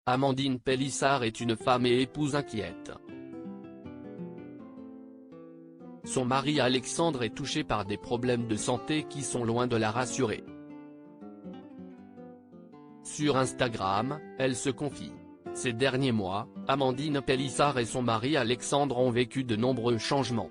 Amandine Pélissard est une femme et épouse inquiète. Son mari Alexandre est touché par des problèmes de santé qui sont loin de la rassurer. Sur Instagram, elle se confie. Ces derniers mois, Amandine Pélissard et son mari Alexandre ont vécu de nombreux changements.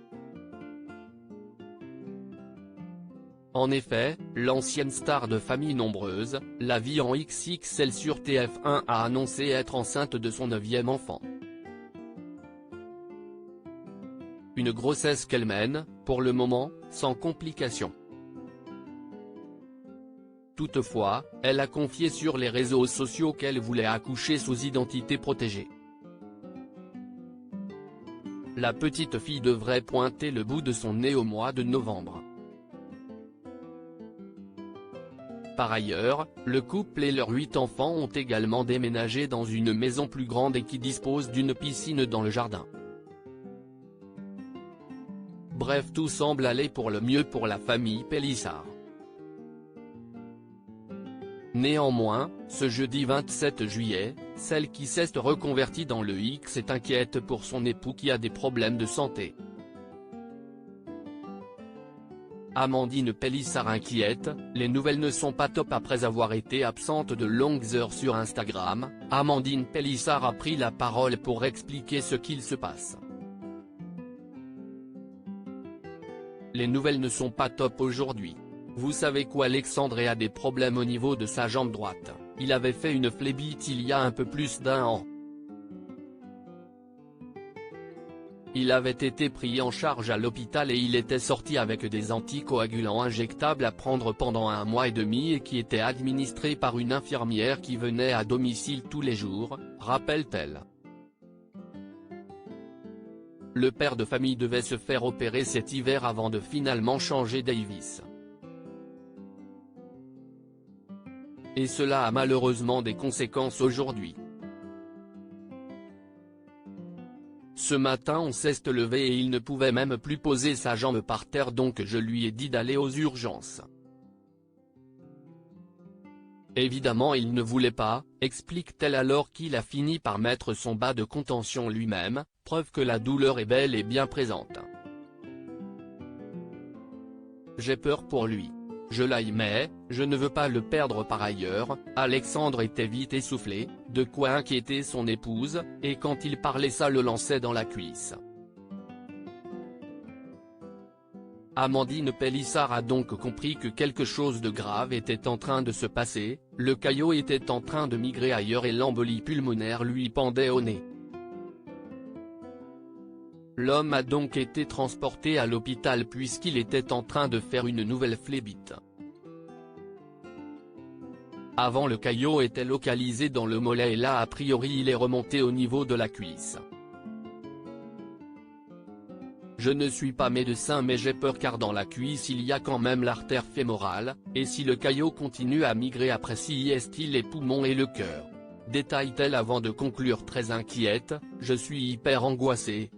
En effet, l'ancienne star de famille nombreuse, la vie en XXL sur TF1 a annoncé être enceinte de son 9e enfant. Une grossesse qu'elle mène, pour le moment, sans complications. Toutefois, elle a confié sur les réseaux sociaux qu'elle voulait accoucher sous identité protégée. La petite fille devrait pointer le bout de son nez au mois de novembre. Par ailleurs, le couple et leurs 8 enfants ont également déménagé dans une maison plus grande et qui dispose d'une piscine dans le jardin. Bref, tout semble aller pour le mieux pour la famille Pélissard. Néanmoins, ce jeudi 27 juillet, celle qui s'est reconvertie dans le X est inquiète pour son époux qui a des problèmes de santé. Amandine Pélissard inquiète, les nouvelles ne sont pas top après avoir été absente de longues heures sur Instagram. Amandine Pélissard a pris la parole pour expliquer ce qu'il se passe. Les nouvelles ne sont pas top aujourd'hui. Vous savez quoi, Alexandre a des problèmes au niveau de sa jambe droite, il avait fait une phlébite il y a un peu plus d'1 an. Il avait été pris en charge à l'hôpital et il était sorti avec des anticoagulants injectables à prendre pendant 1 mois et demi et qui étaient administrés par une infirmière qui venait à domicile tous les jours, rappelle-t-elle. Le père de famille devait se faire opérer cet hiver avant de finalement changer Davis. Et cela a malheureusement des conséquences aujourd'hui. Ce matin on s'est levé et il ne pouvait même plus poser sa jambe par terre, donc je lui ai dit d'aller aux urgences. Évidemment il ne voulait pas, explique-t-elle alors qu'il a fini par mettre son bas de contention lui-même, preuve que la douleur est bel et bien présente. J'ai peur pour lui. Je l'aimais, je ne veux pas le perdre. Par ailleurs, Alexandre était vite essoufflé, de quoi inquiéter son épouse, et quand il parlait ça le lançait dans la cuisse. Amandine Pélissard a donc compris que quelque chose de grave était en train de se passer, le caillot était en train de migrer ailleurs et l'embolie pulmonaire lui pendait au nez. L'homme a donc été transporté à l'hôpital puisqu'il était en train de faire une nouvelle phlébite. Avant, le caillot était localisé dans le mollet et là a priori il est remonté au niveau de la cuisse. Je ne suis pas médecin mais j'ai peur car dans la cuisse il y a quand même l'artère fémorale, et si le caillot continue à migrer après si est-il les poumons et le cœur. Détaille-t-elle avant de conclure très inquiète, je suis hyper angoissée.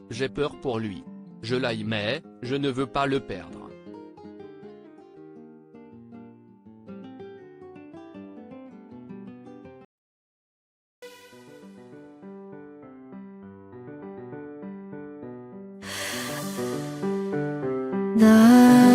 J'ai peur pour lui. Je l'aimais, je ne veux pas le perdre. 나